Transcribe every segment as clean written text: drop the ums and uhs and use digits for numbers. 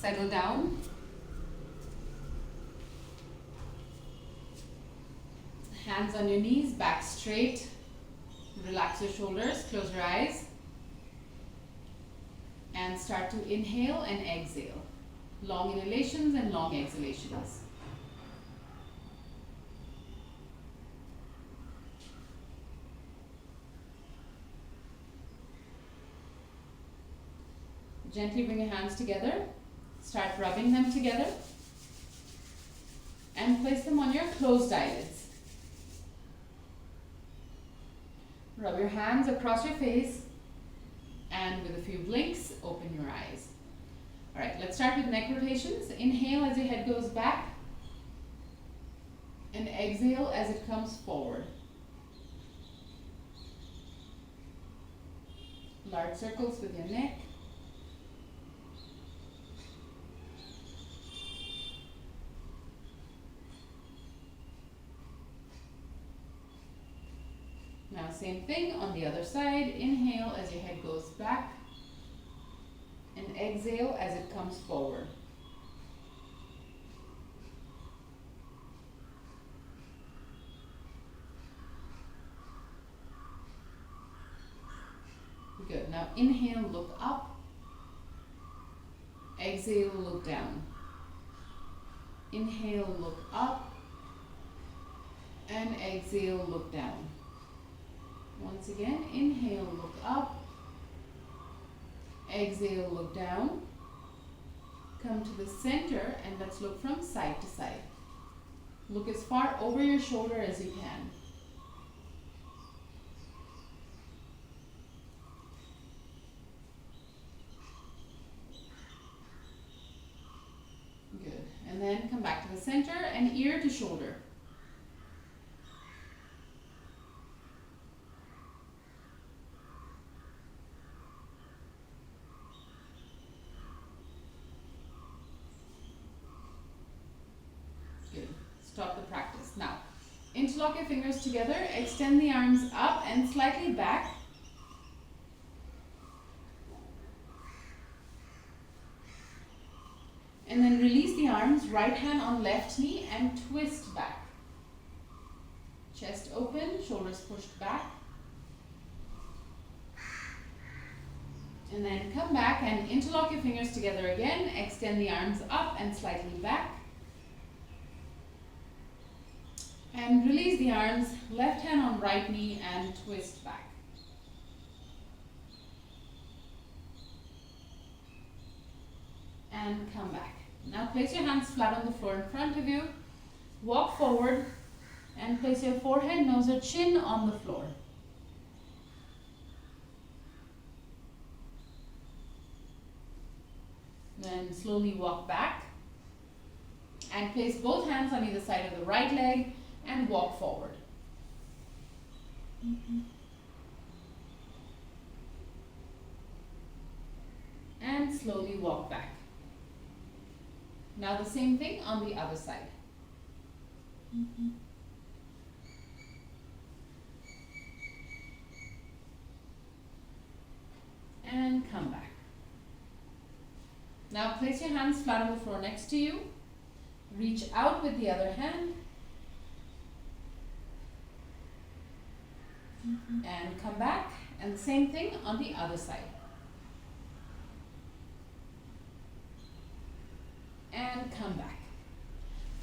Settle down. Hands on your knees, back straight. Relax your shoulders, close your eyes. And start to inhale and exhale. Long inhalations and long exhalations. Gently bring your hands together. Start rubbing them together. And place them on your closed eyelids. Rub your hands across your face. And with a few blinks, open your eyes. All right, let's start with neck rotations. Inhale as your head goes back. And exhale as it comes forward. Large circles with your neck. Now same thing on the other side. Inhale as your head goes back and exhale as it comes forward. Good. Now inhale, look up. Exhale, look down. Inhale, look up. And exhale, look down. Once again, inhale, look up. Exhale, look down. Come to the center and let's look from side to side. Look as far over your shoulder as you can. Good. And then come back to the center and ear to shoulder. Stop the practice. Now, interlock your fingers together, extend the arms up and slightly back. And then release the arms, right hand on left knee and twist back. Chest open, shoulders pushed back. And then come back and interlock your fingers together again, extend the arms up and slightly back. And release the arms, left hand on right knee and twist back. And come back. Now place your hands flat on the floor in front of you. Walk forward and place your forehead, nose or chin on the floor. Then slowly walk back and place both hands on either side of the right leg and walk forward. And slowly walk back. Now the same thing on the other side. And come back. Now place your hands flat on the floor next to you. Reach out with the other hand. And come back, and the same thing on the other side. And come back.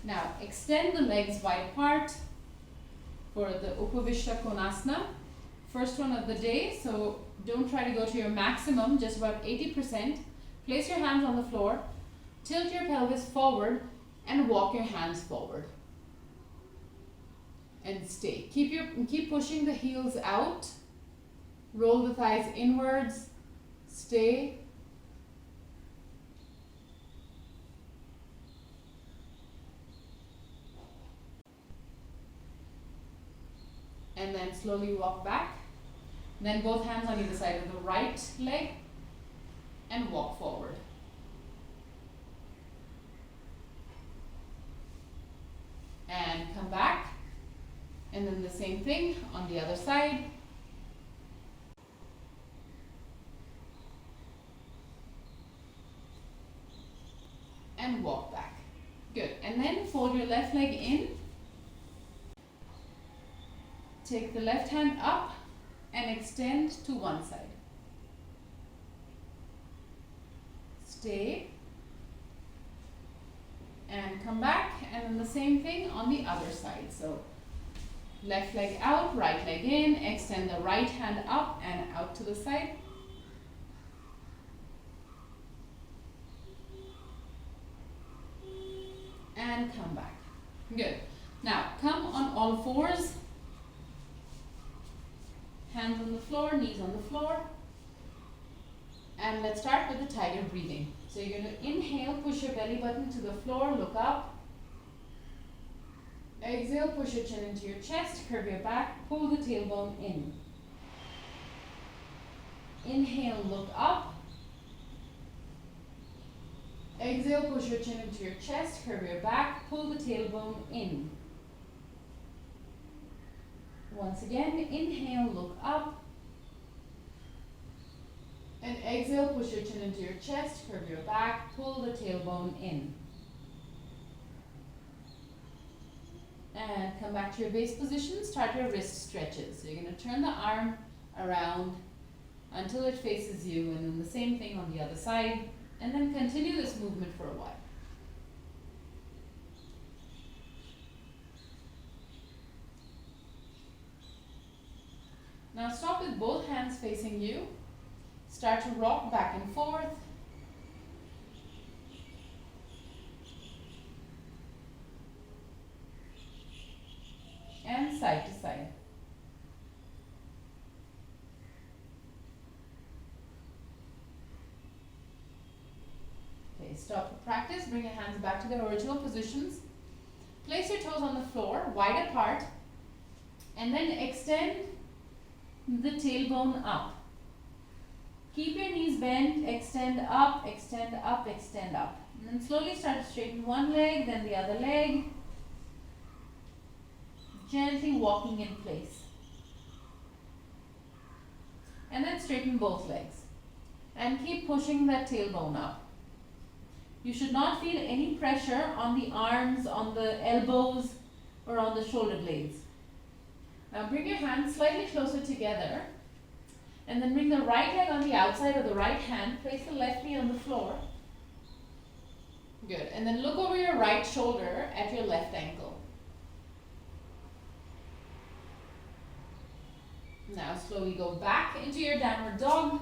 Now extend the legs wide apart for the Upavishta first one of the day. So don't try to go to your maximum, just about 80%. Place your hands on the floor, tilt your pelvis forward and walk your hands forward. And stay. Keep pushing the heels out. Roll the thighs inwards. Stay. And then slowly walk back. Then both hands on either side of the right leg and walk forward. And come back. And then the same thing on the other side. and walk back. Good. And then fold your left leg in. Take the left hand up and extend to one side. Stay. And come back, and then the same thing on the other side. So left leg out, right leg in, extend the right hand up and out to the side. And come back. Good. Now come on all fours. Hands on the floor, knees on the floor. And let's start with the tiger breathing. So you're going to inhale, push your belly button to the floor, look up. Exhale, push your chin into your chest, curve your back, pull the tailbone in. Inhale, look up. Exhale, push your chin into your chest, curve your back, pull the tailbone in. Once again, inhale, look up. And exhale, push your chin into your chest, curve your back, pull the tailbone in. And come back to your base position, start your wrist stretches. So you're going to turn the arm around until it faces you, and then the same thing on the other side. And then continue this movement for a while. Now stop with both hands facing you. Start to rock back and forth. And side to side. Okay, stop the practice. Bring your hands back to their original positions. Place your toes on the floor, wide apart, and then extend the tailbone up. Keep your knees bent, extend up, extend up, extend up. And then slowly start to straighten one leg, then the other leg. Gently walking in place. And then straighten both legs. And keep pushing that tailbone up. You should not feel any pressure on the arms, on the elbows, or on the shoulder blades. Now bring your hands slightly closer together. And then bring the right leg on the outside of the right hand. Place the left knee on the floor. Good. And then look over your right shoulder at your left ankle. Now slowly go back into your downward dog.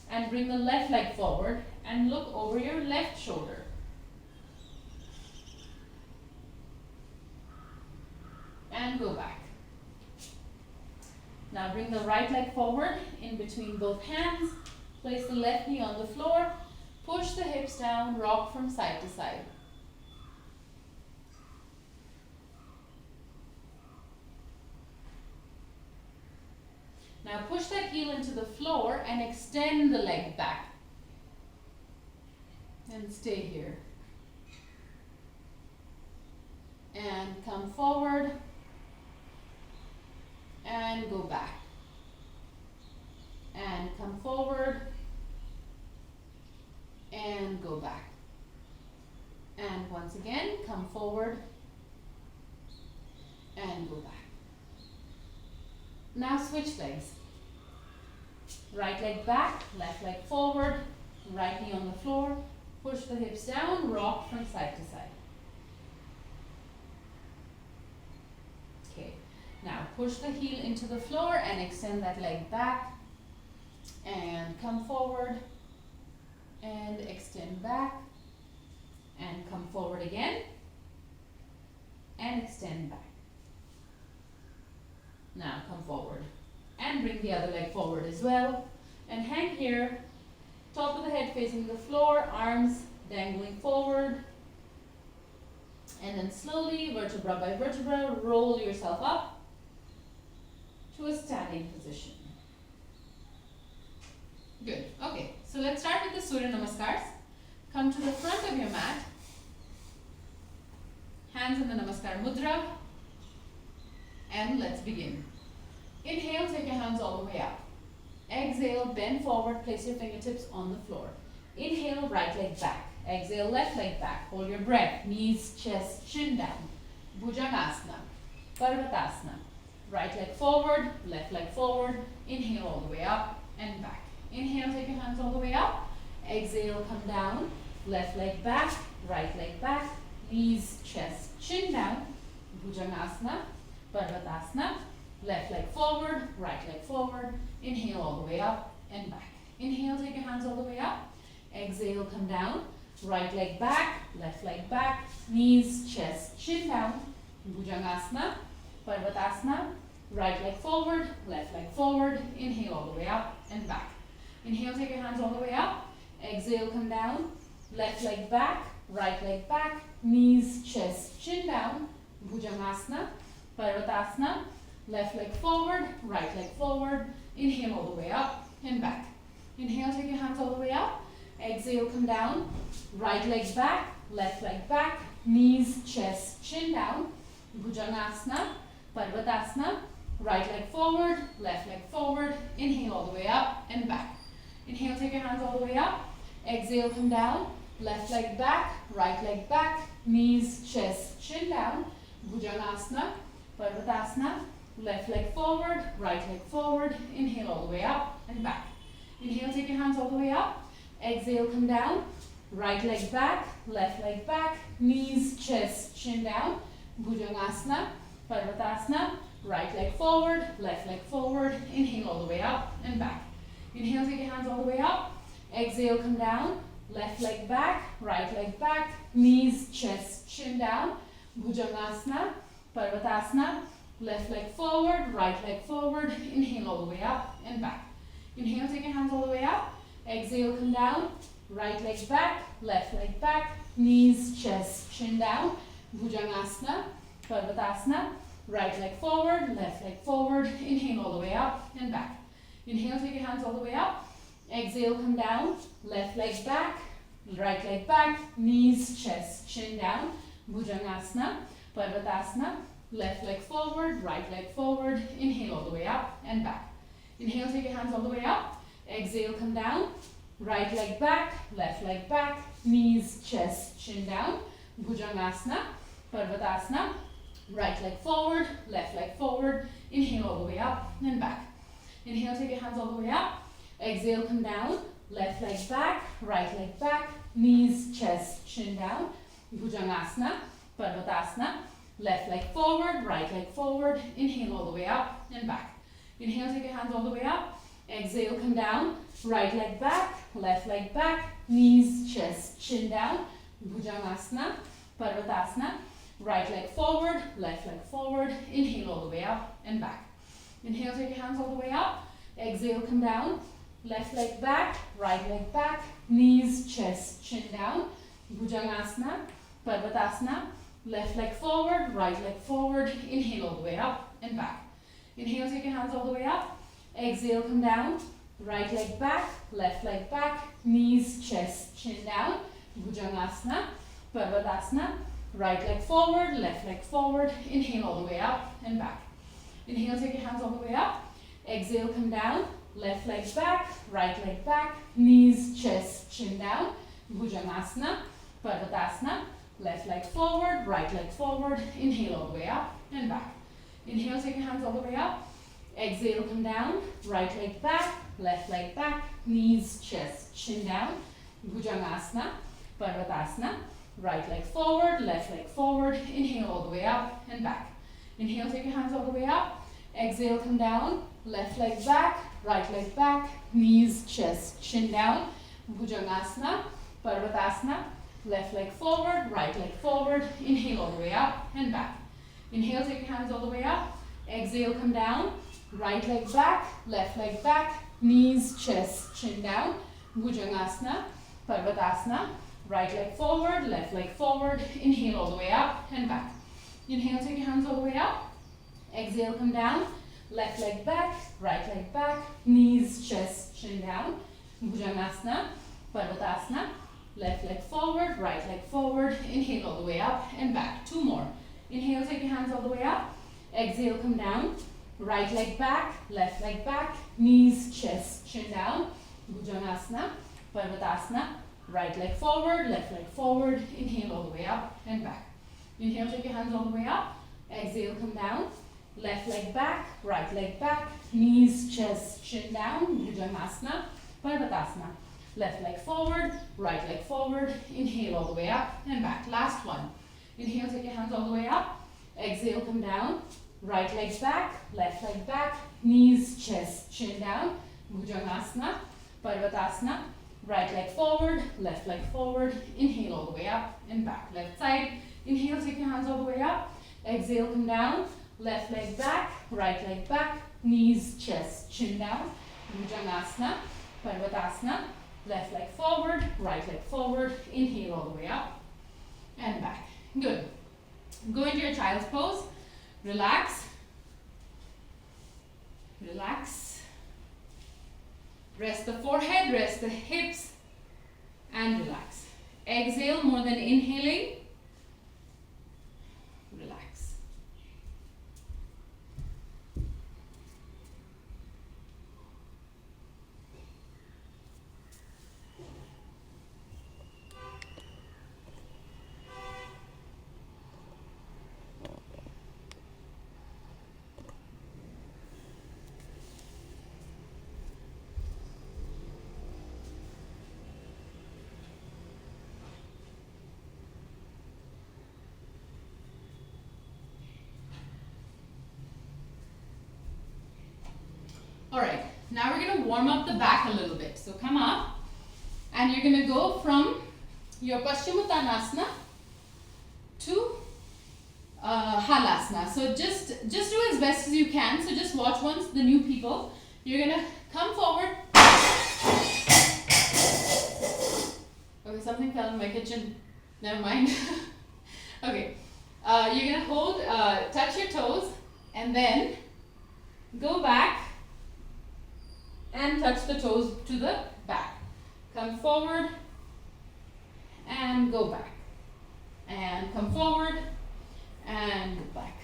And bring the left leg forward and look over your left shoulder. And go back. Now bring the right leg forward in between both hands. Place the left knee on the floor. Push the hips down, rock from side to side. Now push that heel into the floor and extend the leg back. And stay here. And come forward. And go back. And come forward. And go back. And once again, come forward. And go back. Now switch legs. Right leg back, left leg forward, right knee on the floor. Push the hips down, rock from side to side. Okay, now push the heel into the floor and extend that leg back. And come forward. And extend back. And come forward again. And extend back. Now come forward. And bring the other leg forward as well. And hang here. Top of the head facing the floor, arms dangling forward. And then slowly, vertebra by vertebra, roll yourself up to a standing position. Good. Okay, so let's start with the Surya Namaskars. Come to the front of your mat. Hands in the Namaskar Mudra. And let's begin. Inhale, take your hands all the way up. Exhale, bend forward, place your fingertips on the floor. Inhale, right leg back. Exhale, left leg back. Hold your breath. Knees, chest, chin down. Bhujangasana. Parvatasana. Right leg forward, left leg forward. Inhale all the way up and back. Inhale, take your hands all the way up. Exhale, come down. Left leg back, right leg back. Knees, chest, chin down. Bhujangasana. Parvatasana. Left leg forward, right leg forward. Inhale all the way up and back. Inhale, take your hands all the way up. Exhale, come down. Right leg back, left leg back. Knees, chest, chin down. Bhujangasana. Parvatasana. Right leg forward, left leg forward. Inhale all the way up and back. Inhale, take your hands all the way up. Exhale, come down. Left leg back, right leg back. Knees, chest, chin down. Bhujangasana. Parvatasana. Left leg forward, right leg forward. Inhale all the way up and back. Inhale, take your hands all the way up. Exhale, come down. Right leg back, left leg back. Knees, chest, chin down. Bhujangasana. Parvatasana. Right leg forward, left leg forward. Inhale all the way up and back. Inhale, take your hands all the way up. Exhale, come down. Left leg back, right leg back. Knees, chest, chin down. Bhujangasana. Parvatasana. Left leg forward, right leg forward. Inhale all the way up and back. Inhale, take your hands all the way up. Exhale, come down. Right leg back, left leg back. Knees, chest, chin down. Bhujangasana. Parvatasana. Right leg forward, left leg forward. Inhale all the way up and back. Inhale, take your hands all the way up. Exhale, come down. Left leg back, right leg back. Knees, chest, chin down. Bhujangasana. Parvatasana. Left leg forward, right leg forward. Inhale all the way up and back. Inhale, take your hands all the way up. Exhale, come down. Right leg back, left leg back. Knees, chest, chin down. Bhujangasana. Parvatasana. Right leg forward, left leg forward. Inhale all the way up and back. Inhale, take your hands all the way up. Exhale, come down. Left leg back, right leg back. Knees, chest, chin down. Bhujangasana. Parvatasana. Left leg forward, right leg forward. Inhale all the way up and back. Inhale, take your hands all the way up. Exhale, come down. Right leg back, left leg back. Knees, chest, chin down. Bhujangasana. Parvatasana. Right leg forward, left leg forward. Inhale all the way up and back. Inhale, take your hands all the way up. Exhale, come down. Left leg back, right leg back. Knees, chest, chin down. Bhujangasana. Parvatasana. Left leg forward, right leg forward. Inhale all the way up and back. Inhale, take your hands all the way up. Exhale, come down. Right leg back, left leg back. Knees, chest, chin down. Bhujangasana. Parvatasana. Right leg forward, left leg forward. Inhale all the way up and back. Inhale, take your hands all the way up. Exhale, come down. Left leg back, right leg back. Knees, chest, chin down. Bhujangasana. Parvatasana. Left leg forward, right leg forward. Inhale all the way up and back. Inhale, take your hands all the way up. Exhale, come down. Right leg back, left leg back. Knees, chest, chin down. Bhujangasana. Parvatasana. Right leg forward, left leg forward. Inhale all the way up and back. Inhale, take your hands all the way up. Exhale, come down. Left leg back, right leg back. Knees, chest, chin down. Bhujangasana. Parvatasana. Left leg forward, right leg forward. Inhale all the way up and back. Inhale, take your hands all the way up. Exhale, come down. Right leg back, left leg back. Knees, chest, chin down. Bhujangasana. Parvatasana. Right leg forward, left leg forward. Inhale all the way up and back. Inhale, take your hands all the way up. Exhale, come down. Left leg back, right leg back. Knees, chest, chin down. Bhujangasana. Parvatasana. Left leg forward, right leg forward. Inhale all the way up and back. Inhale, take your hands all the way up. Exhale, come down. Right leg back, left leg back. Knees, chest, chin down. Bhujangasana. Parvatasana. Right leg forward, left leg forward. Inhale all the way up and back. Inhale, take your hands all the way up. Exhale, come down. Left leg back, right leg back. Knees, chest, chin down. Bhujangasana. Parvatasana. Left leg forward, right leg forward. Inhale all the way up and back. Two more. Inhale, take your hands all the way up. Exhale, come down. Right leg back, left leg back. Knees, chest, chin down. Bhujangasana. Parvatasana. right leg forward, left leg forward. Inhale all the way up and back. Inhale, take your hands all the way up. Exhale, come down. Left leg back, right leg back. Knees, chest, chin down. Bhajangasana, Parvatasana. Left leg forward, right leg forward. Inhale all the way up and back. Last one. Inhale, take your hands all the way up. Exhale, come down. Right leg back, left leg back. Knees, chest, chin down. Bhajangasana, Parvatasana. Right leg forward, left leg forward. Inhale all the way up and back. Left side. Inhale, take your hands all the way up. Exhale, come down. Left leg back, right leg back. Knees, chest, chin down. Bhajangasana, Parvatasana. Left leg forward, right leg forward. Inhale all the way up and back. Good. Go into your child's pose. Relax. Relax. Rest the forehead, rest the hips, and relax. Exhale more than inhaling. Relax. Alright, now we're going to warm up the back a little bit. So come up and you're going to go from your Paschimottanasana to Halasana. So just do as best as you can. So just watch once the new people. You're going to come forward. Okay, something fell in my kitchen. Never mind. Okay, you're going to hold, touch your toes and then go back and touch the toes to the back. Come forward and go back. And come forward and go back.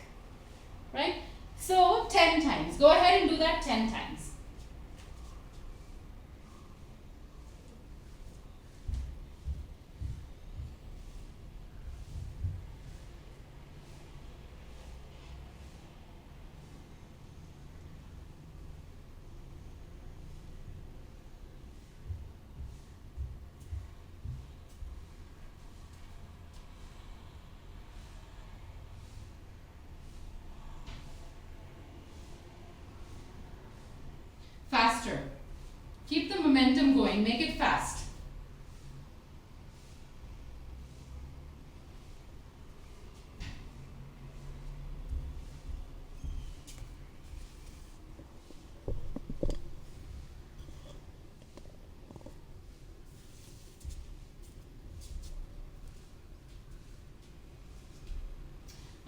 Right? So 10 times. Go ahead and do that 10 times. Faster. Keep the momentum going. Make it fast.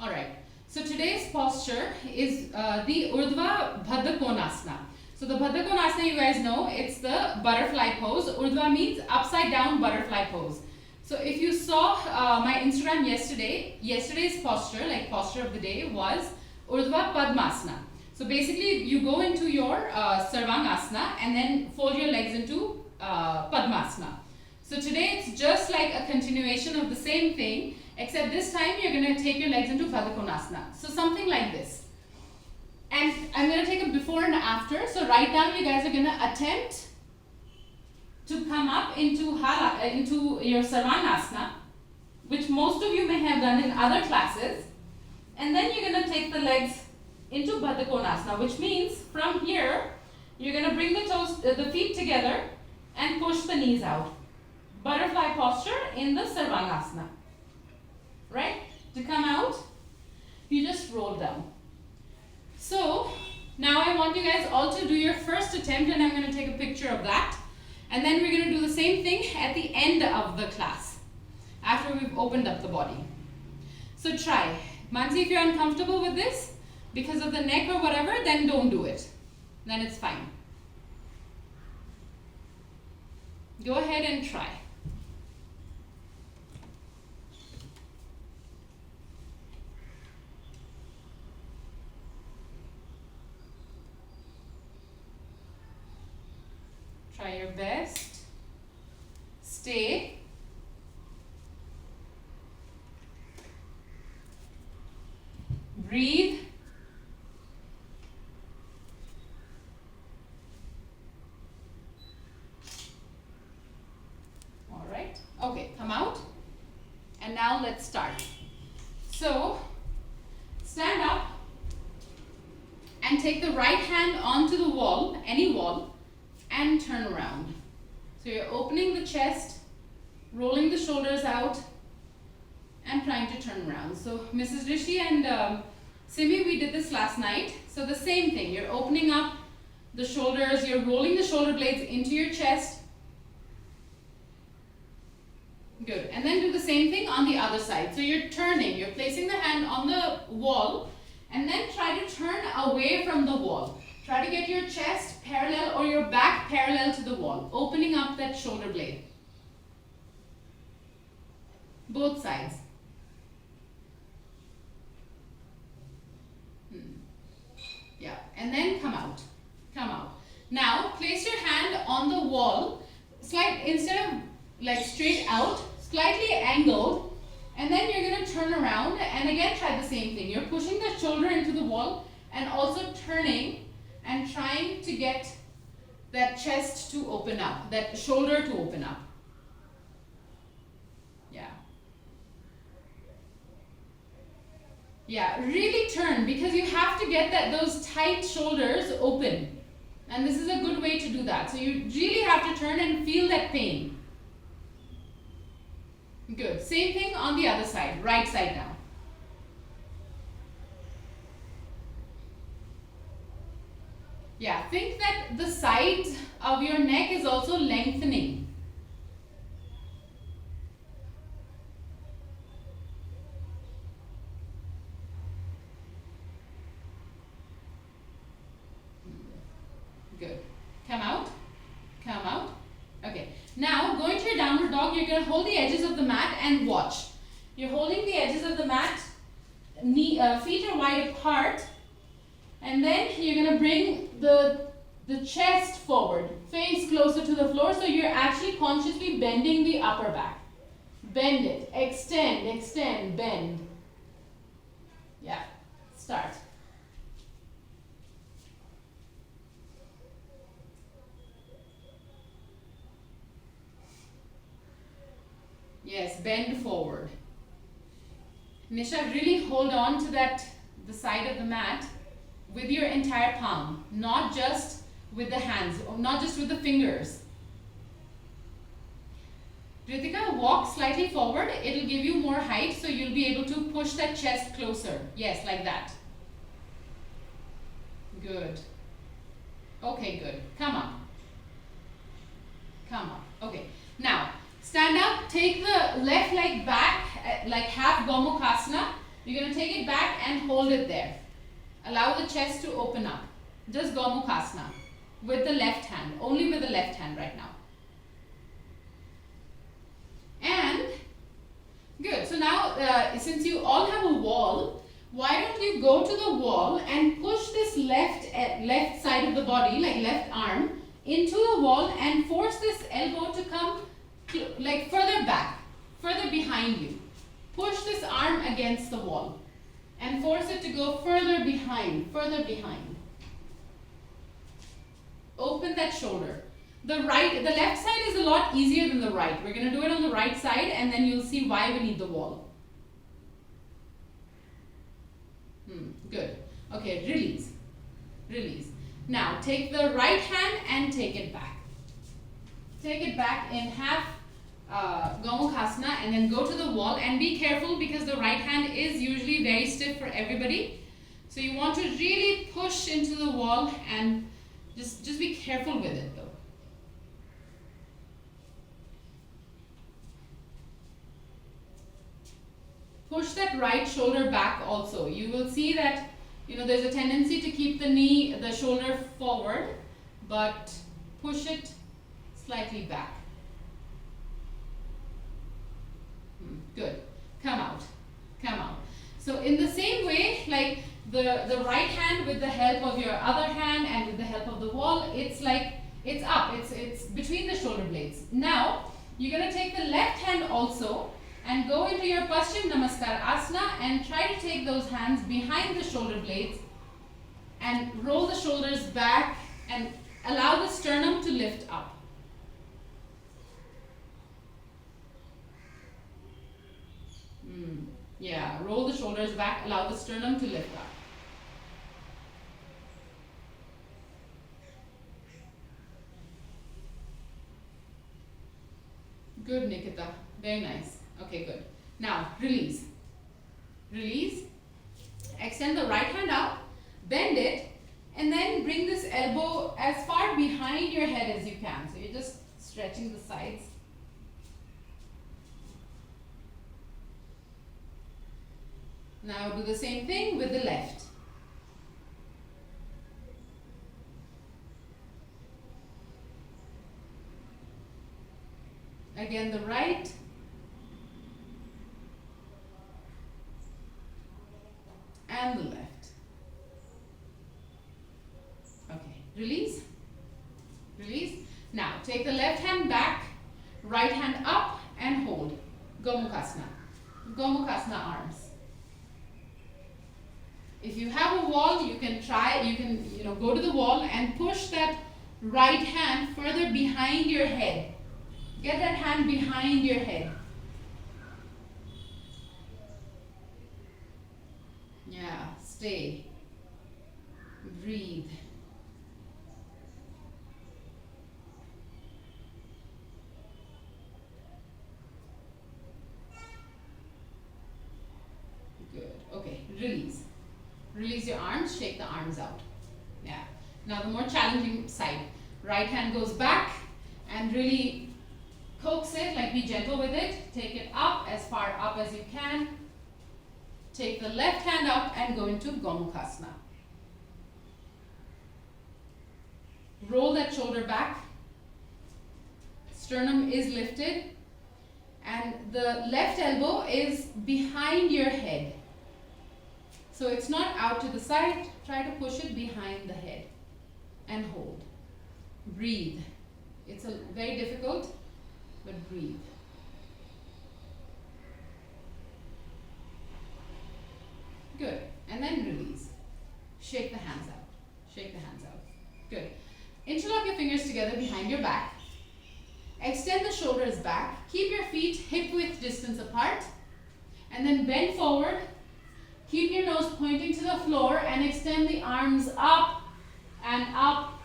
All right. So today's posture is the urdhva baddhakonasa. So the baddhakonasa, you guys know, it's the butterfly pose. Urdhva means upside down butterfly pose. So if you saw my Instagram yesterday's posture, like posture of the day, was urdhva padmasana. So basically you go into your sarvangasana and then fold your legs into padmasana. So today it's just like a continuation of the same thing, except this time you're going to take your legs into baddhakonasa. So something like this. And I'm going to take a before and after. So right now you guys are going to attempt to come up into your sarvangasana, which most of you may have done in other classes. And then you're going to take the legs into baddhakonasa, which means from here you're going to bring the feet together and push the knees out. Butterfly posture in the sarvangasana. Right? To come out, you just roll down. So now I want you guys all to do your first attempt, and I'm going to take a picture of that. And then we're going to do the same thing at the end of the class, after we've opened up the body. So try. Mansi, if you're uncomfortable with this, because of the neck or whatever, then don't do it. Then it's fine. Go ahead and try. Try your best. stay. Breathe. All right. Okay, come out. And now let's start. So, stand up and take the right hand onto the wall, any wall, and turn around. So you're opening the chest, rolling the shoulders out, and trying to turn around. So Mrs. Rishi and Simi, we did this last night. So the same thing, you're opening up the shoulders, you're rolling the shoulder blades into your chest. Good. And then do the same thing on the other side. So you're turning, you're placing the hand on the wall, and then try to turn away from the wall. Try to get your chest parallel or your back parallel to the wall, opening up that shoulder blade. Both sides. Yeah, and then come out. Come out. Now, place your hand on the wall, instead of like straight out, slightly angled, and then you're going to turn around and again try the same thing. You're pushing the shoulder into the wall and also turning and trying to get that chest to open up, that shoulder to open up. Yeah. Yeah, really turn, because you have to get those tight shoulders open. And this is a good way to do that. So you really have to turn and feel that pain. Good. Same thing on the other side, right side now. Yeah, think that the sides of your neck is also lengthening. Good. Come out. Come out. Okay. Now, go into your downward dog. You're going to hold the edges of the mat and watch. You're holding the edges of the mat. Feet are wide apart. And then you're going to bring the chest forward. Face closer to the floor. So you're actually consciously bending the upper back. Bend it. Extend, extend, bend. Yeah. Start. Yes, bend forward. Nisha, really hold on to the side of the mat with your entire palm, not just with the hands, or not just with the fingers. Ritika, walk slightly forward. It'll give you more height, so you'll be able to push that chest closer. Yes, like that. Good. Okay, good. Come up. Come up. Okay. Now, stand up, take the left leg back, like half baddhakonasa. You're going to take it back and hold it there. Allow the chest to open up. Just baddhakonasa with the left hand, only with the left hand right now. And, good. So now, since you all have a wall, why don't you go to the wall and push this left side of the body, like left arm, into the wall and force this elbow to come like further back, further behind you. Push this arm against the wall and force it to go further behind, further behind. Open that shoulder. The left side is a lot easier than the right. We're going to do it on the right side and then you'll see why we need the wall. Good. Okay, release. Release. Now, take the right hand and take it back. Take it back in half baddhakonasa and then go to the wall, and be careful because the right hand is usually very stiff for everybody. So you want to really push into the wall and just be careful with it though. Push that right shoulder back also. You will see that, there's a tendency to keep the shoulder forward, but push it slightly back. Good. Come out. Come out. So in the same way, like the right hand with the help of your other hand and with the help of the wall, it's like, it's up. It's between the shoulder blades. Now, You're going to take the left hand also and go into your Paschim Namaskar asana and try to take those hands behind the shoulder blades and roll the shoulders back and allow the sternum to lift up. Yeah, roll the shoulders back, allow the sternum to lift up. Good, Nikita. Very nice. Okay, good. Now, release. Release. Extend the right hand out, bend it, and then bring this elbow as far behind your head as you can. So you're just stretching the sides. Now do the same thing with the left. Again the right. And the left. Okay, release. Release. Now take the left hand back, right hand up and hold. Gomukhasana. Gomukhasana arms. If you have a wall, you can go to the wall and push that right hand further behind your head. Get that hand behind your head. Yeah, stay. Breathe. Good. Okay, release. Release your arms, shake the arms out. Yeah. Now the more challenging side. Right hand goes back and really coax it, like be gentle with it. Take it up as far up as you can. Take the left hand up and go into Gomukhasana. Roll that shoulder back. Sternum is lifted. And the left elbow is behind your head. So it's not out to the side. Try to push it behind the head. And hold. Breathe. It's very difficult, but breathe. Good. And then release. Shake the hands out. Shake the hands out. Good. Interlock your fingers together behind your back. Extend the shoulders back. Keep your feet hip width distance apart. And then bend forward. Keep your nose pointing to the floor and extend the arms up and up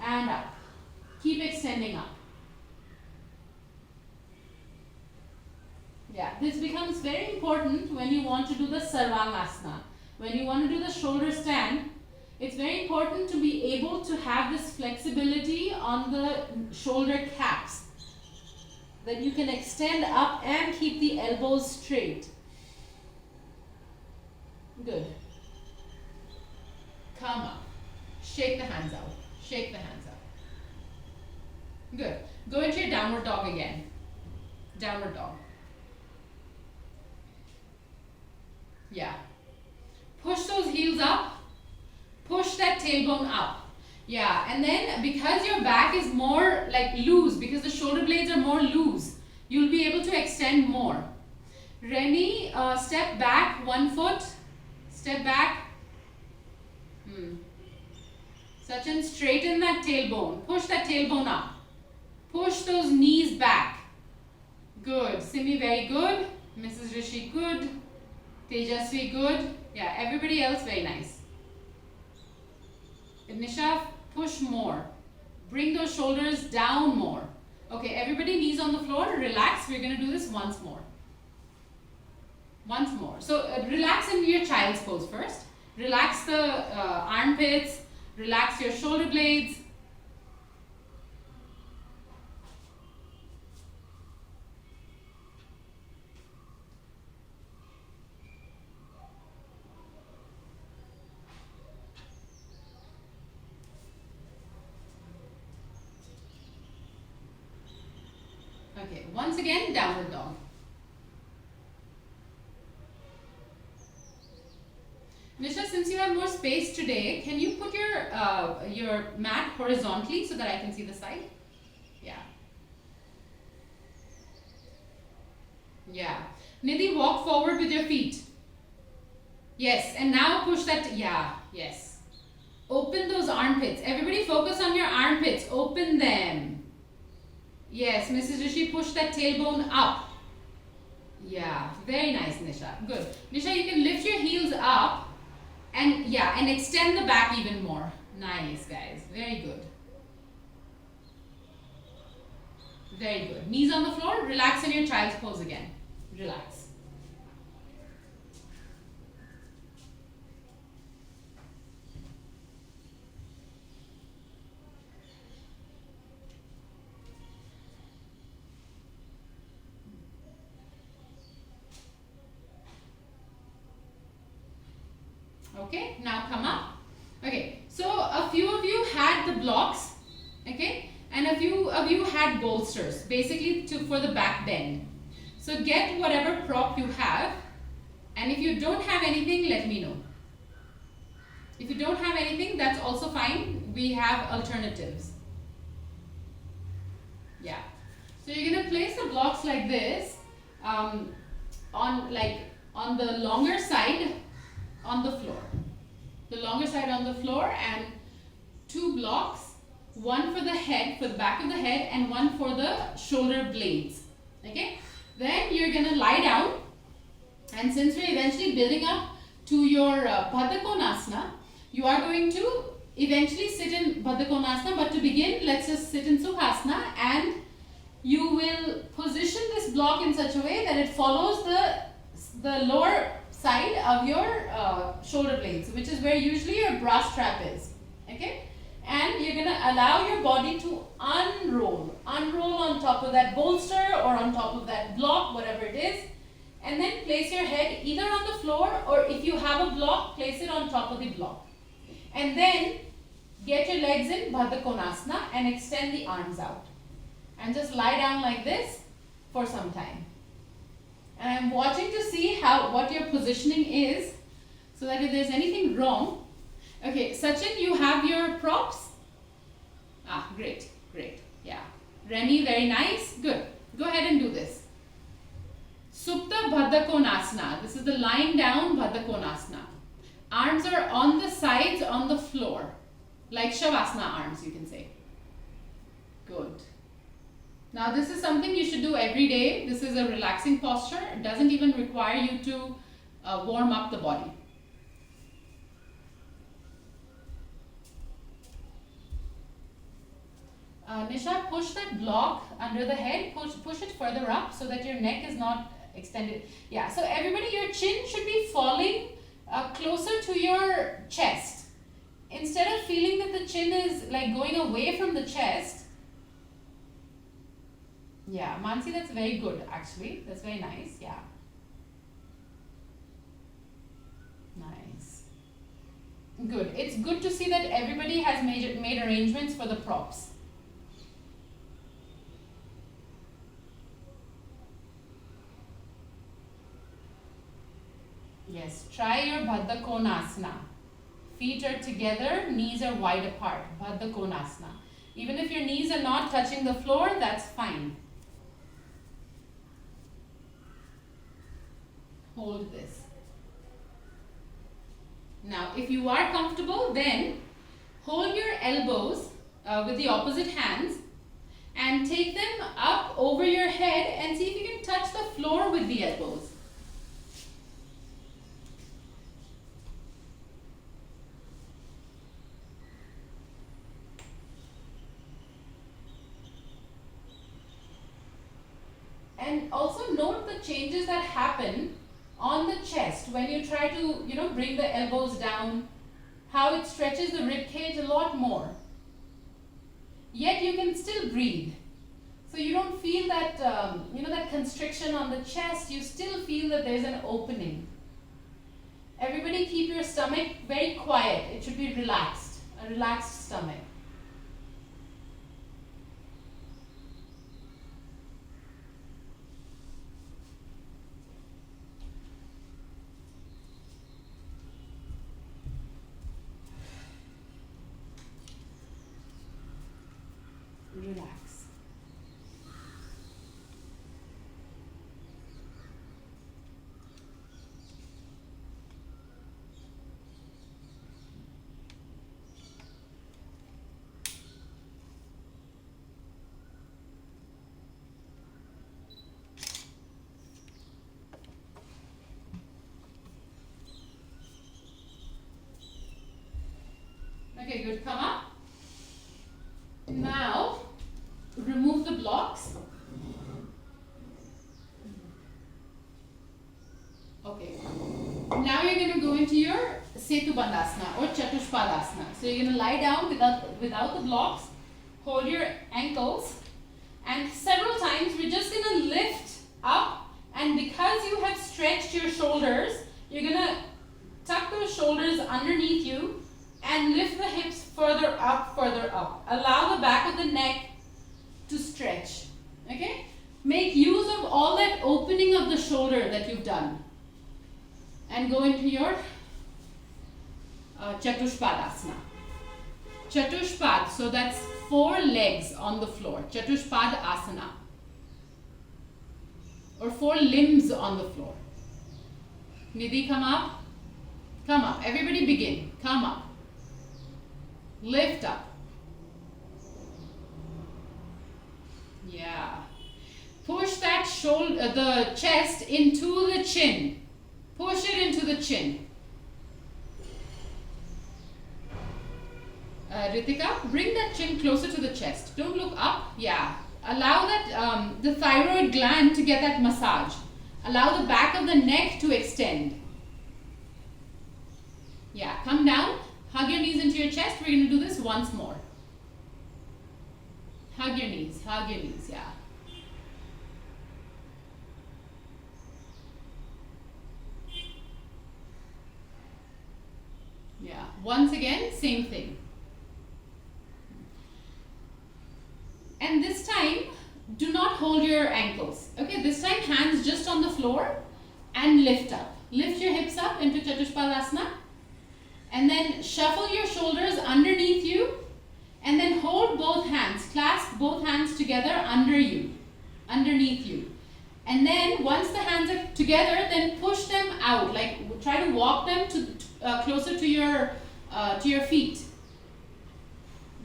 and up. Keep extending up. Yeah, this becomes very important when you want to do the sarvangasana. When you want to do the shoulder stand, it's very important to be able to have this flexibility on the shoulder caps. That you can extend up and keep the elbows straight. Good. Come up. Shake the hands out. Shake the hands out. Good. Go into your downward dog again. Downward dog. Yeah. Push those heels up. Push that tailbone up. Yeah. And then because your back is more like loose, because the shoulder blades are more loose, you'll be able to extend more. Remy, step back 1 foot. Step back. Sachin, straighten that tailbone. Push that tailbone up. Push those knees back. Good. Simi, very good. Mrs. Rishi, good. Tejasvi, good. Yeah, everybody else, very nice. Nisha, push more. Bring those shoulders down more. Okay, everybody knees on the floor. Relax. We're going to do this once more. Once more. So relax in your child's pose first. Relax the armpits. Relax your shoulder blades. Okay, once again, downward dog. Nisha, since you have more space today, can you put your mat horizontally so that I can see the side? Yeah. Yeah. Nidhi, walk forward with your feet. Yes, and now push that, yeah, yes. Open those armpits. Everybody focus on your armpits. Open them. Yes, Mrs. Rishi, push that tailbone up. Yeah, very nice, Nisha. Good. Nisha, you can lift your heels up and yeah, and extend the back even more. Nice, guys. Very good. Very good. Knees on the floor. Relax in your child's pose again. Relax. Okay, now come up. Okay, so a few of you had the blocks, okay, and a few of you had bolsters, basically for the back bend. So get whatever prop you have, and if you don't have anything, let me know. If you don't have anything, that's also fine. We have alternatives. Yeah. So you're gonna place the blocks like this, on the longer side on the floor. The longer side on the floor, and 2 blocks, one for the head, for the back of the head, and one for the shoulder blades. Okay? Then you're gonna lie down, and since we're eventually building up to your baddhakonasa, you are going to eventually sit in baddhakonasa, but to begin, let's just sit in sukhasana, and you will position this block in such a way that it follows the lower side of your shoulder blades, which is where usually your bra strap is. Okay? And you're going to allow your body to unroll on top of that bolster or on top of that block, whatever it is, and then place your head either on the floor, or if you have a block, place it on top of the block. And then get your legs in baddhakonasa and extend the arms out. And just lie down like this for some time. And I'm watching to see what your positioning is, so that if there's anything wrong. Okay, Sachin, you have your props? Ah, great, great. Yeah. Reni, very nice. Good. Go ahead and do this. Supta baddhakonasa. This is the lying down baddhakonasa. Arms are on the sides on the floor. Like Shavasana arms, you can say. Good. Now this is something you should do every day. This is a relaxing posture. It doesn't even require you to warm up the body. Nisha, push that block under the head. Push it further up so that your neck is not extended. Yeah, so everybody, your chin should be falling closer to your chest. Instead of feeling that the chin is like going away from the chest. Yeah, Mansi, that's very good actually. That's very nice. Yeah. Nice. Good. It's good to see that everybody has made arrangements for the props. Yes, try your baddhakonasa. Feet are together, knees are wide apart. Baddhakonasa. Even if your knees are not touching the floor, that's fine. Hold this. Now, if you are comfortable, then hold your elbows with the opposite hands and take them up over your head and see if you can touch the floor with the elbows. And also note the changes that happen on the chest when you try to, bring the elbows down, how it stretches the rib cage a lot more. Yet you can still breathe. So you don't feel that, that constriction on the chest. You still feel that there's an opening. Everybody keep your stomach very quiet. It should be relaxed, a relaxed stomach. Relax. Okay, good. Come up. Now, remove the blocks. Okay. Now you're going to go into your Setu Bandhasana or Chatushpadasana. So you're going to lie down without the blocks, hold your ankles, and several times we're just going to lift up, and because you have stretched your shoulders, you're going to tuck those shoulders underneath you and lift the hips further up, further up. Allow the back of the neck to stretch. Okay? Make use of all that opening of the shoulder that you've done. And go into your Chatushpadasana. Chatushpad, so that's 4 legs on the floor. Chatushpad asana. Or 4 limbs on the floor. Nidhi, come up. Come up. Everybody begin. Come up. Lift up. Yeah. Push that shoulder, the chest into the chin. Push it into the chin. Ritika, bring that chin closer to the chest. Don't look up. Yeah. Allow that the thyroid gland to get that massage. Allow the back of the neck to extend. Yeah. Come down. Hug your knees into your chest. We're going to do this once more. Hug your knees. Hug your knees. Yeah. Yeah. Once again, same thing. And this time, do not hold your ankles. Okay, this time hands just on the floor and lift up. Lift your hips up into Chatushpadasana. And then shuffle your shoulders underneath you. And then hold both hands. Clasp both hands together under you. Underneath you. And then once the hands are together, then push them out. Like try to walk them to closer to your feet.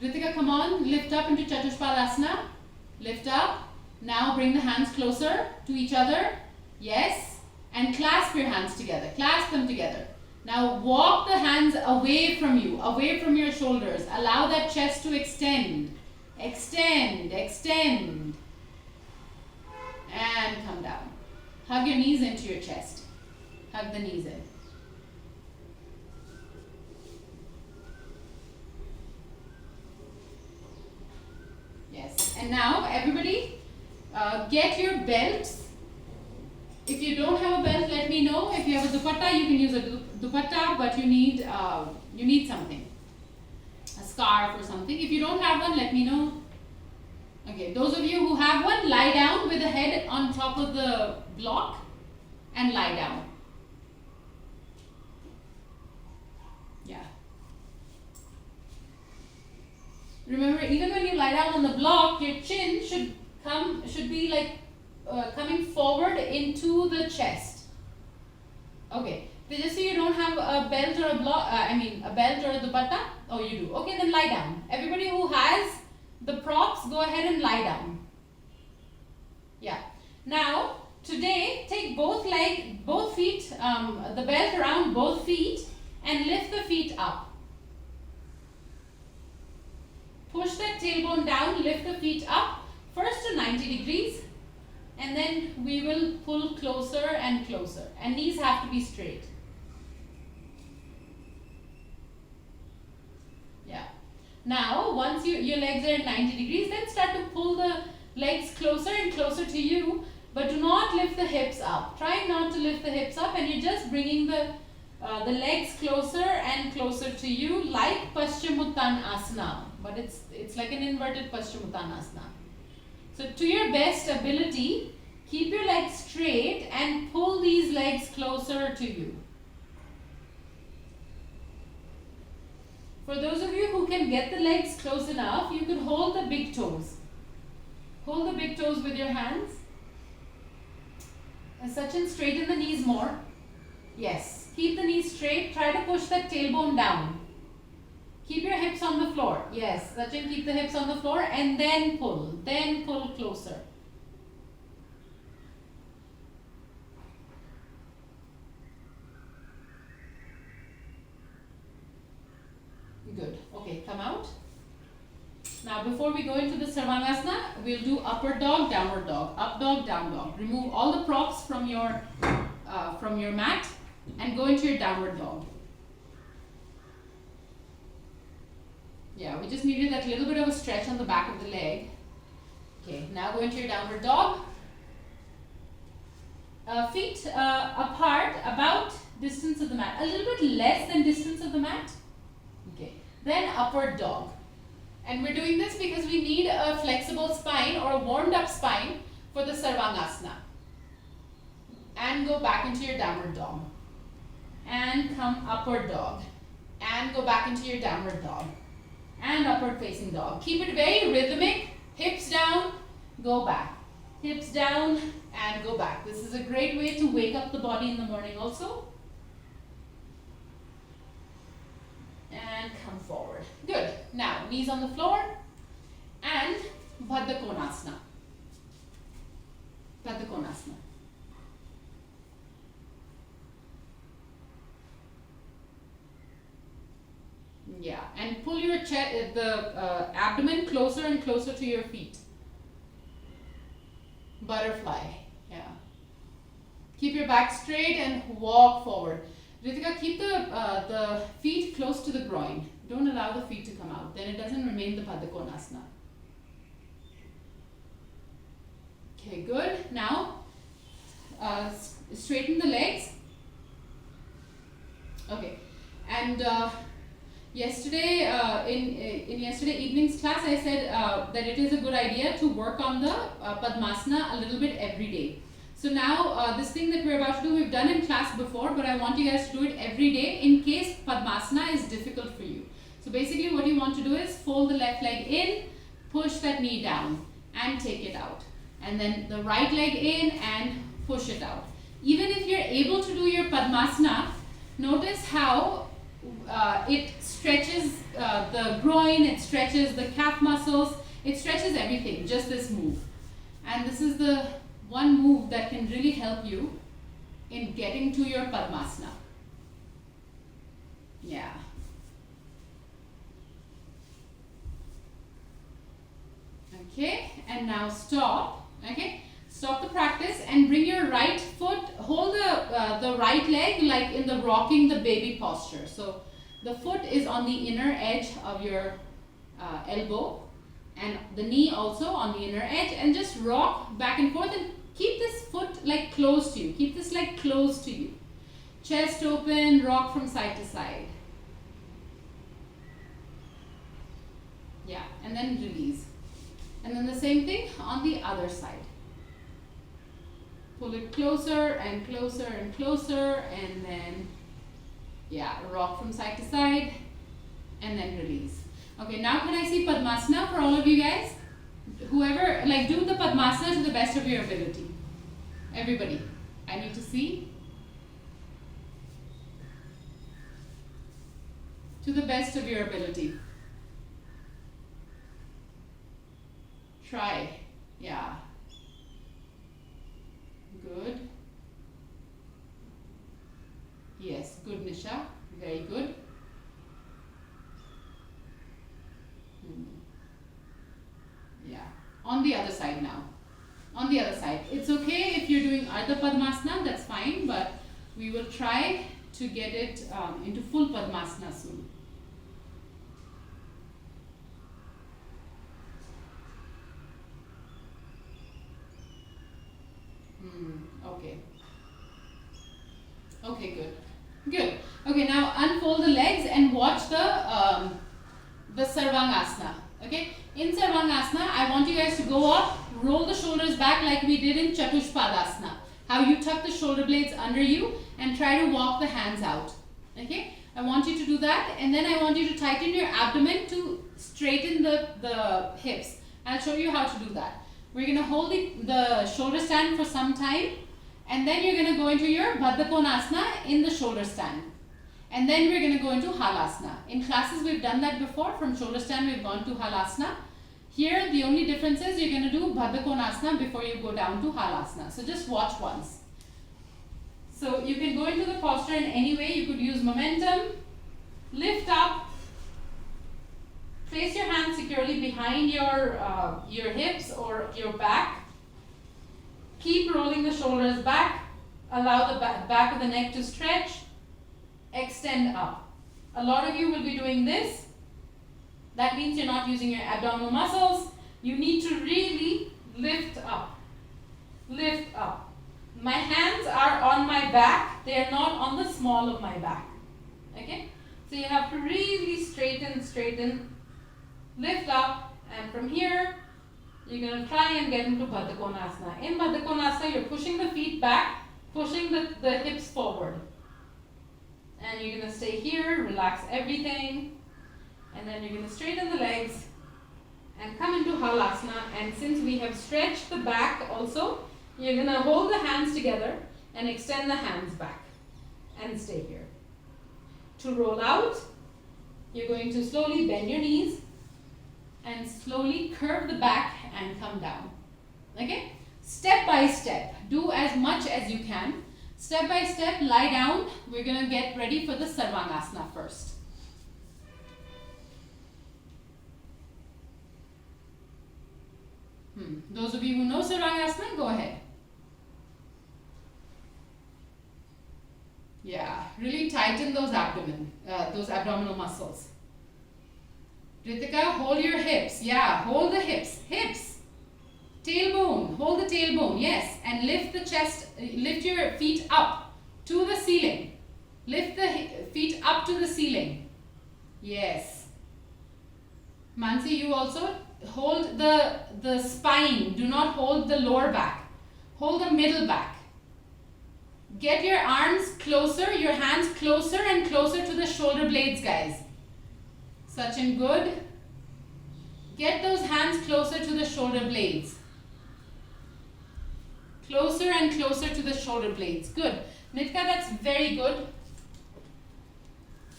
Ritika, come on, lift up into Chatushpadasana. Lift up. Now bring the hands closer to each other. Yes. And clasp your hands together. Clasp them together. Now walk the hands away from you, away from your shoulders. Allow that chest to extend. Extend, extend. And come down. Hug your knees into your chest. Hug the knees in. Yes. And now everybody get your belts. If you don't have a belt, let me know. If you have a dupatta, you can use a dupatta, but you need something. A scarf or something. If you don't have one, let me know. Okay, those of you who have one, lie down with the head on top of the block and lie down. Yeah. Remember, even when you lie down on the block, your chin should be like coming forward into the chest. Okay. Just so you don't have a belt or a belt or a dupatta. Oh, you do. Okay, then lie down. Everybody who has the props, go ahead and lie down. Yeah. Now, today, take both feet, the belt around both feet and lift the feet up. Push that tailbone down, lift the feet up, first to 90 degrees, and then we will pull closer and closer. And knees have to be straight. Yeah. Now, once your legs are at 90 degrees, then start to pull the legs closer and closer to you, but do not lift the hips up. Try not to lift the hips up, and you're just bringing the legs closer and closer to you, like Paschimottanasana, but it's like an inverted Paschimottanasana. So to your best ability, keep your legs straight and pull these legs closer to you. For those of you who can get the legs close enough, you can hold the big toes. Hold the big toes with your hands. And Sachin, straighten the knees more. Yes. Keep the knees straight. Try to push that tailbone down. Keep your hips on the floor. Yes. Sachin, keep the hips on the floor and then pull. Then pull closer. Good. Okay. Okay, come out. Now before we go into the sarvangasana, we'll do upward dog, downward dog, up dog, down dog. Remove all the props from your mat and go into your downward dog. Yeah, we just needed that little bit of a stretch on the back of the leg. Okay, now go into your downward dog. Feet apart, about distance of the mat, a little bit less than distance of the mat. Okay, then upward dog. And we're doing this because we need a flexible spine or a warmed up spine for the sarvangasana. And go back into your downward dog. And come upward dog. And go back into your downward dog. And upward facing dog. Keep it very rhythmic. Hips down, go back. Hips down and go back. This is a great way to wake up the body in the morning also. And come forward. Good. Now, knees on the floor and baddhakonasa. Baddhakonasa. Yeah, and pull your chest, the abdomen closer and closer to your feet. Butterfly. Yeah. Keep your back straight and walk forward. Ritika, keep the feet close to the groin. Don't allow the feet to come out. Then it doesn't remain the baddhakonasa. Okay, good. Now, straighten the legs. Okay, and yesterday in yesterday evening's class, I said that it is a good idea to work on the Padmasana a little bit every day. So now this thing that we're about to do, we've done in class before, but I want you guys to do it every day in case Padmasana is difficult for you. So basically what you want to do is fold the left leg in, push that knee down and take it out. And then the right leg in and push it out. Even if you're able to do your Padmasana, notice how it stretches the groin, it stretches the calf muscles, it stretches everything, just this move. And this is the one move that can really help you in getting to your Padmasana. Yeah. Okay, and now stop. Okay, stop the practice and bring your right foot, hold the right leg like in the rocking the baby posture. So the foot is on the inner edge of your elbow and the knee also on the inner edge, and just rock back and forth and keep this foot like close to you. Keep this leg close to you. Chest open, rock from side to side. Yeah, and then release. And then the same thing on the other side. Pull it closer and closer and closer, and then, yeah, rock from side to side, and then release. Okay, now can I see Padmasana for all of you guys? Whoever, like, do the Padmasana to the best of your ability. Everybody, I need to see. To the best of your ability. Try. Yeah. Good. Yes, good, Nisha. Very good. Yeah. On the other side now. On the other side. It's okay if you're doing Ardha Padmasana, that's fine, but we will try to get it into full Padmasana soon. Okay. Okay, good. Good. Okay, now unfold the legs and watch the sarvangasana. Okay. In sarvangasana, I want you guys to go up, roll the shoulders back like we did in Chatushpadasana. How you tuck the shoulder blades under you and try to walk the hands out. Okay. I want you to do that, and then I want you to tighten your abdomen to straighten the hips. I'll show you how to do that. We're going to hold the shoulder stand for some time, and then you're going to go into your baddhakonasa in the shoulder stand. And then we're going to go into halasana. In classes we've done that before. From shoulder stand we've gone to halasana. Here the only difference is you're going to do baddhakonasa before you go down to halasana. So just watch once. So you can go into the posture in any way. You could use momentum, lift up, Place your hands securely behind your hips or your back. Keep rolling the shoulders back. Allow the back of the neck to stretch. Extend up. A lot of you will be doing this. That means you're not using your abdominal muscles. You need to really lift up. Lift up. My hands are on my back. They are not on the small of my back. Okay? So you have to really straighten. Lift up, and from here, you're going to try and get into baddhakonasa. In baddhakonasa, you're pushing the feet back, pushing the hips forward. And you're going to stay here, relax everything, and then you're going to straighten the legs and come into halasana. And since we have stretched the back also, you're going to hold the hands together and extend the hands back and stay here. To roll out, you're going to slowly bend your knees and slowly curve the back and come down. Okay? Step by step. Do as much as you can. Step by step, lie down. We're going to get ready for the sarvangasana first. Those of you who know sarvangasana, go ahead. Yeah, really tighten those abdominal muscles. Ritika, hold your hips. Yeah, hold the hips. Hips. Tailbone. Hold the tailbone. Yes. And lift the chest. Lift your feet up to the ceiling. Lift the feet up to the ceiling. Yes. Mansi, you also hold the spine. Do not hold the lower back. Hold the middle back. Get your arms closer, your hands closer and closer to the shoulder blades, guys. Sachin, good. Get those hands closer to the shoulder blades. Closer and closer to the shoulder blades. Good. Nitka, that's very good.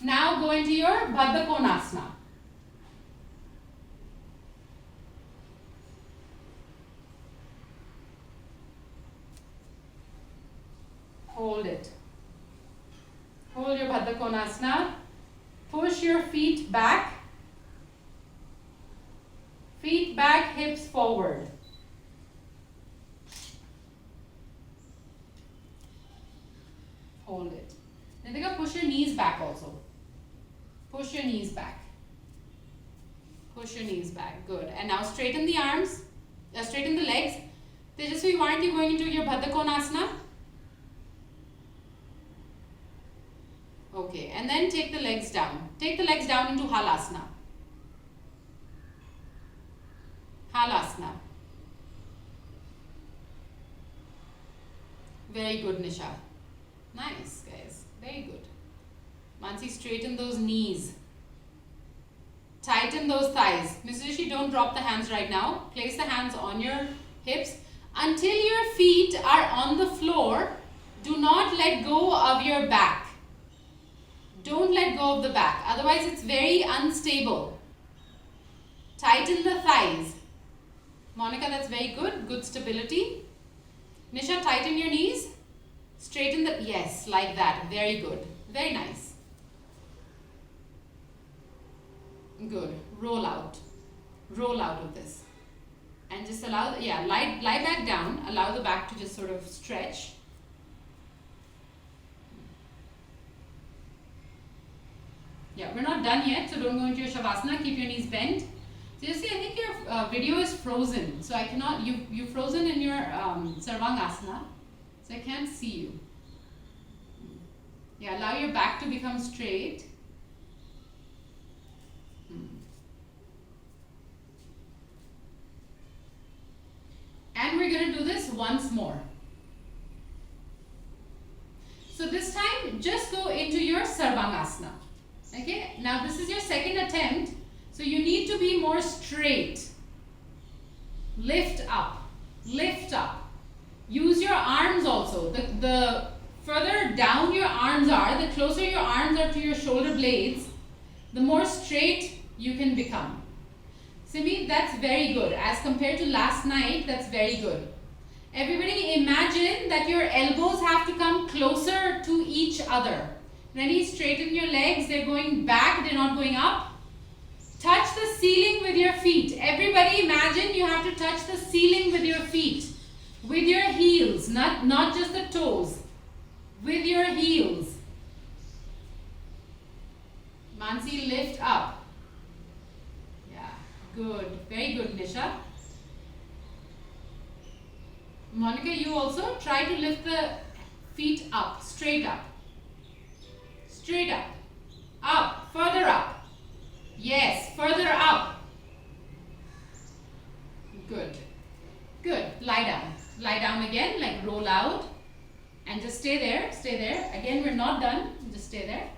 Now go into your baddhakonasa. Hold it. Hold your baddhakonasa. Push your feet back. Feet back, hips forward. Hold it. Nitika, push your knees back also. Push your knees back. Push your knees back. Good. And now straighten the arms. Straighten the legs. Tejasvi, why aren't you going into your baddhakonasa? Okay, and then take the legs down. Take the legs down into halasana. Halasana. Very good, Nisha. Nice, guys. Very good. Mansi, straighten those knees. Tighten those thighs. Mrs. Rishi, don't drop the hands right now. Place the hands on your hips. Until your feet are on the floor, do not let go of your back. Don't let go of the back, otherwise it's very unstable. Tighten the thighs. Monica, that's very good. Good stability. Nisha, tighten your knees. Straighten the, yes, like that. Very good. Very nice. Good. Roll out. Roll out of this. And just allow, yeah, lie back down. Allow the back to just sort of stretch. Yeah, we're not done yet, so don't go into your Shavasana. Keep your knees bent. So you see, I think your video is frozen. So I cannot, you've frozen in your sarvangasana. So I can't see you. Yeah, allow your back to become straight. And we're going to do this once more. So this time, just go into your sarvangasana. Okay, now this is your second attempt, so you need to be more straight. Lift up, lift up. Use your arms also. The further down your arms are, the closer your arms are to your shoulder blades, the more straight you can become. Simi, that's very good. As compared to last night, that's very good. Everybody imagine that your elbows have to come closer to each other. Ready? Straighten your legs. They're going back. They're not going up. Touch the ceiling with your feet. Everybody imagine you have to touch the ceiling with your feet. With your heels, not just the toes. With your heels. Mansi, lift up. Yeah, good. Very good, Nisha. Monica, you also try to lift the feet up, straight up. Straight up. Up, further up. Yes, further up. Good. Good. Lie down. Lie down again, like roll out. And just stay there. Stay there. Again, we're not done. Just stay there.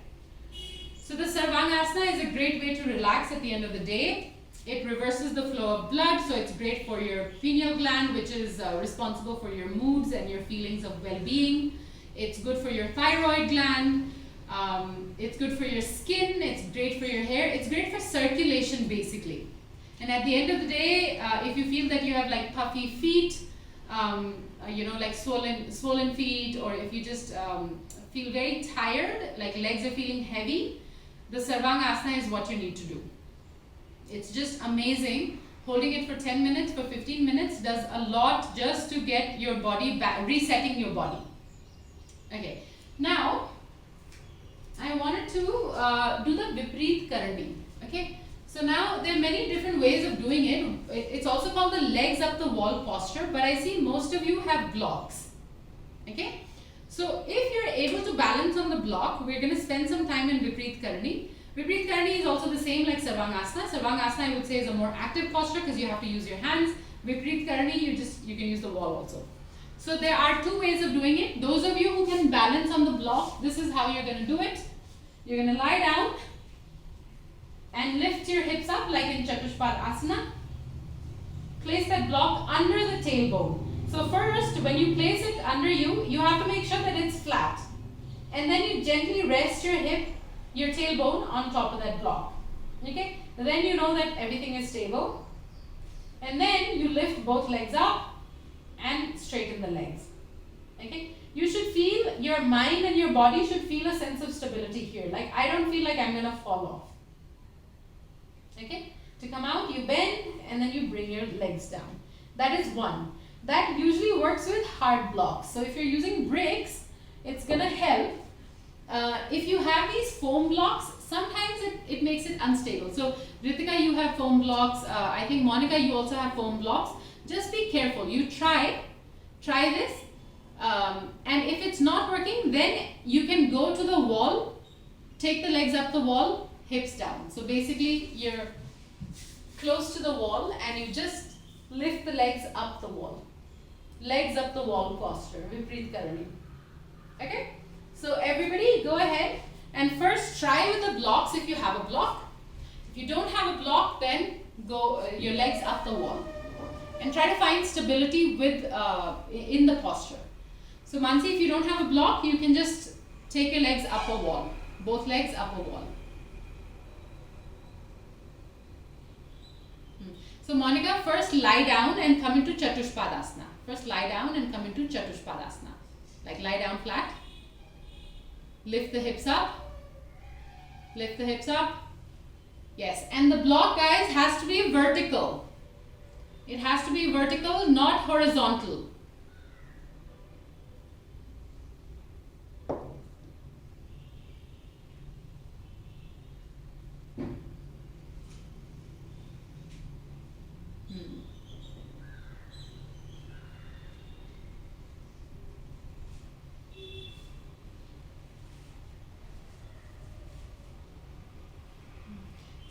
So the sarvangasana is a great way to relax at the end of the day. It reverses the flow of blood, so it's great for your pineal gland, which is responsible for your moods and your feelings of well-being. It's good for your thyroid gland. It's good for your skin. It's great for your hair. It's great for circulation, basically. And at the end of the day, if you feel that you have like puffy feet, like swollen feet, or if you just feel very tired, like legs are feeling heavy, the sarvangasana is what you need to do. It's just amazing. Holding it for 10 minutes, for 15 minutes does a lot just to get your body back, resetting your body. Okay, now I wanted to do the Vipreet Karani. Okay, so now there are many different ways of doing it. It's also called the legs up the wall posture, but I see most of you have blocks. Okay, so if you're able to balance on the block, we're going to spend some time in Vipreet Karani. Vipreet Karani is also the same like Sarvangasana. Sarvangasana I would say is a more active posture because you have to use your hands. Vipreet Karani you can use the wall also. So there are two ways of doing it. Those of you who can balance on the block, this is how you're going to do it. You're going to lie down and lift your hips up like in Chatushpad Asana. Place that block under the tailbone. So first, when you place it under you, you have to make sure that it's flat. And then you gently rest your tailbone on top of that block. Okay? Then you know that everything is stable. And then you lift both legs up and straighten the legs. Okay? You should feel, your mind and your body should feel a sense of stability here. Like, I don't feel like I'm going to fall off. Okay? To come out, you bend and then you bring your legs down. That is one. That usually works with hard blocks. So if you're using bricks, it's going to help. If you have these foam blocks, sometimes it makes it unstable. So Ritika, you have foam blocks. I think Monica, you also have foam blocks. Just be careful. You try this. And if it's not working, then you can go to the wall, take the legs up the wall, hips down. So basically you're close to the wall and you just lift the legs up the wall. Legs up the wall posture, Vipreet Karani. Okay? So everybody go ahead and first try with the blocks if you have a block. If you don't have a block, then go your legs up the wall. And try to find stability with in the posture. So Mansi, if you don't have a block, you can just take your legs up a wall. Both legs up a wall. So Monica, first lie down and come into Chatushpadasana. First lie down and come into Chatushpadasana. Like lie down flat. Lift the hips up. Lift the hips up. Yes, and the block, guys, has to be vertical. It has to be vertical, not horizontal.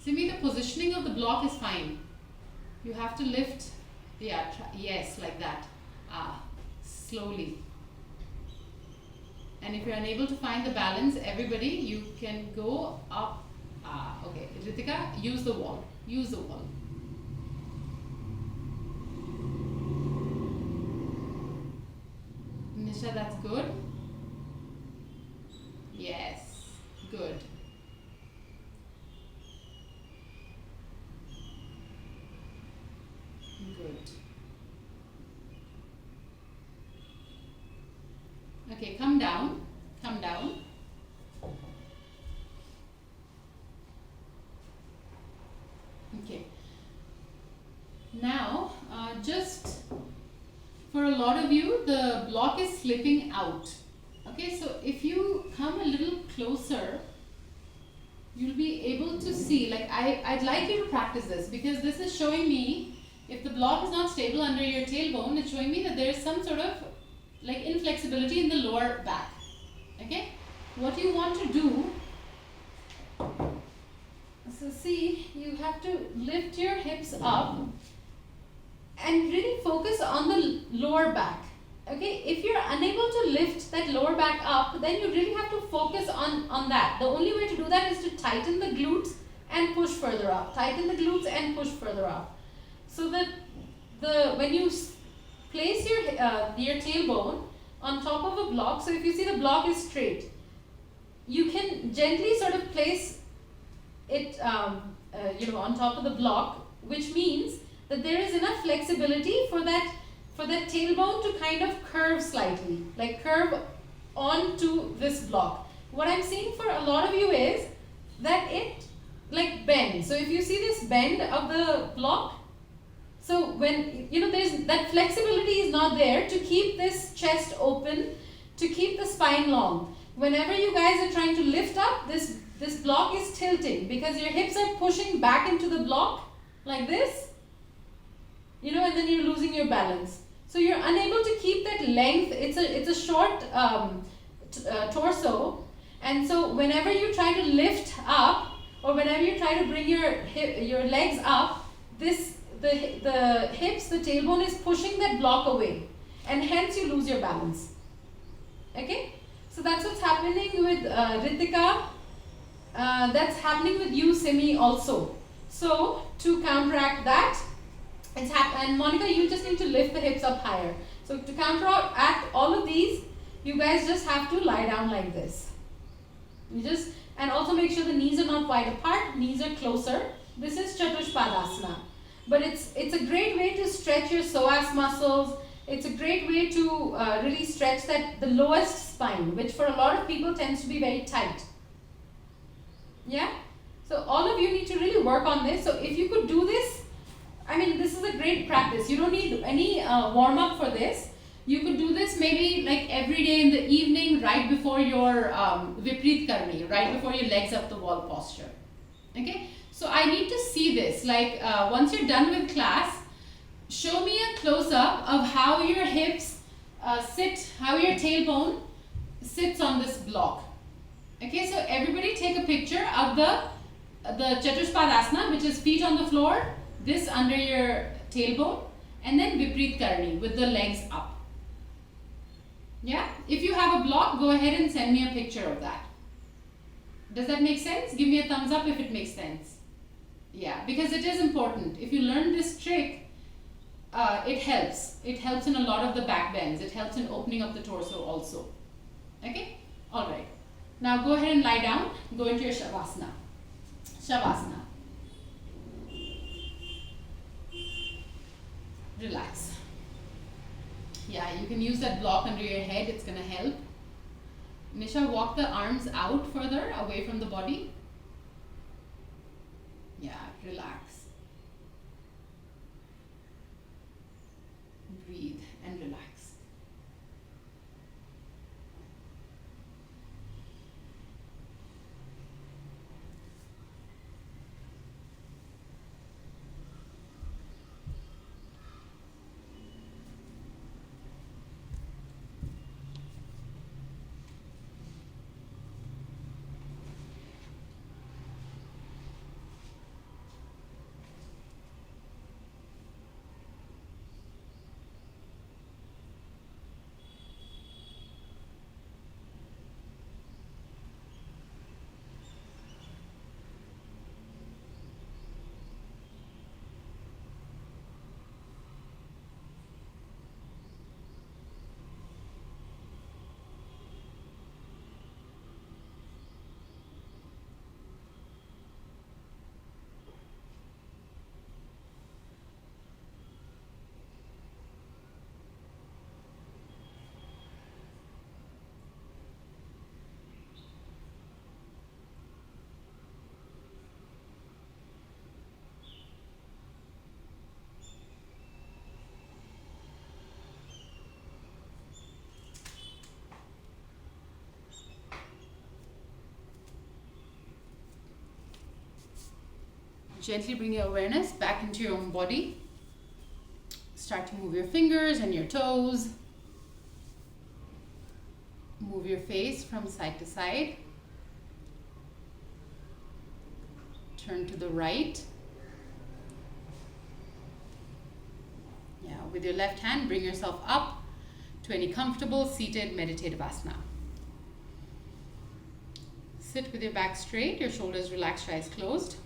Simi, the positioning of the block is fine. You have to lift, yes, like that. Slowly. And if you're unable to find the balance, everybody, you can go up. Okay, Ritika, use the wall. Use the wall. Nisha, that's good. Yes, good. Good. Okay, come down. Come down. a lot of you, the block is slipping out. Okay, so if you come a little closer, you'll be able to see, like I'd like you to practice this, because this is showing me, if the block is not stable under your tailbone, it's showing me that there is some sort of like inflexibility in the lower back. Okay, what you want to do, so see, you have to lift your hips up and really focus on the lower back. Okay, if you're unable to lift that lower back up, then you really have to focus on that. The only way to do that is to tighten the glutes and push further up. Tighten the glutes and push further up. So that when you place your tailbone on top of a block, so if you see the block is straight, you can gently sort of place it on top of the block, which means that there is enough flexibility for that tailbone to kind of curve slightly, like curve onto this block. What I'm seeing for a lot of you is that it like bends. So if you see this bend of the block, so when there's that flexibility is not there to keep this chest open, to keep the spine long. Whenever you guys are trying to lift up, this block is tilting because your hips are pushing back into the block like this, and then you're losing your balance. So you're unable to keep that length. It's a short torso, and so whenever you try to lift up, or whenever you try to bring your legs up, the hips, the tailbone is pushing that block away, and hence you lose your balance. Okay, so that's what's happening with Ritika. That's happening with you, Simi, also. So to counteract that, and Monica, you just need to lift the hips up higher. So to counteract all of these, you guys just have to lie down like this. And also make sure the knees are not wide apart, knees are closer. This is Chatushpadasana. But it's a great way to stretch your psoas muscles. It's a great way to really stretch the lowest spine, which for a lot of people tends to be very tight. Yeah? So all of you need to really work on this. So if you could do this, this is a great practice. You don't need any warm-up for this. You could do this maybe like every day in the evening, right before your Vipreet Karni, right before your legs up the wall posture. Okay? So I need to see this. Like once you're done with class, show me a close-up of how your hips sit, how your tailbone sits on this block. Okay, so everybody take a picture of the Chatushpadasana, which is feet on the floor, this under your tailbone, and then Vipreet Karni with the legs up. Yeah? If you have a block, go ahead and send me a picture of that. Does that make sense? Give me a thumbs up if it makes sense. Yeah, because it is important. If you learn this trick, it helps. It helps in a lot of the back bends. It helps in opening up the torso also. Okay? Alright. Now go ahead and lie down. Go into your Shavasana. Shavasana. Relax. Yeah, you can use that block under your head. It's going to help. Nisha, walk the arms out further away from the body. Yeah, relax. Breathe and relax. Gently bring your awareness back into your own body. Start to move your fingers and your toes. Move your face from side to side. Turn to the right. Yeah, with your left hand, bring yourself up to any comfortable seated meditative asana. Sit with your back straight, your shoulders relaxed, eyes closed.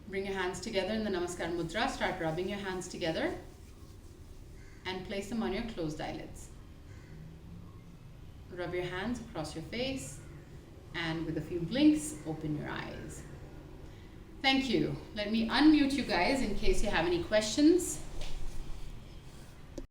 Bring your hands together in the Namaskar Mudra. Start rubbing your hands together and place them on your closed eyelids. Rub your hands across your face and with a few blinks, open your eyes. Thank you. Let me unmute you guys in case you have any questions.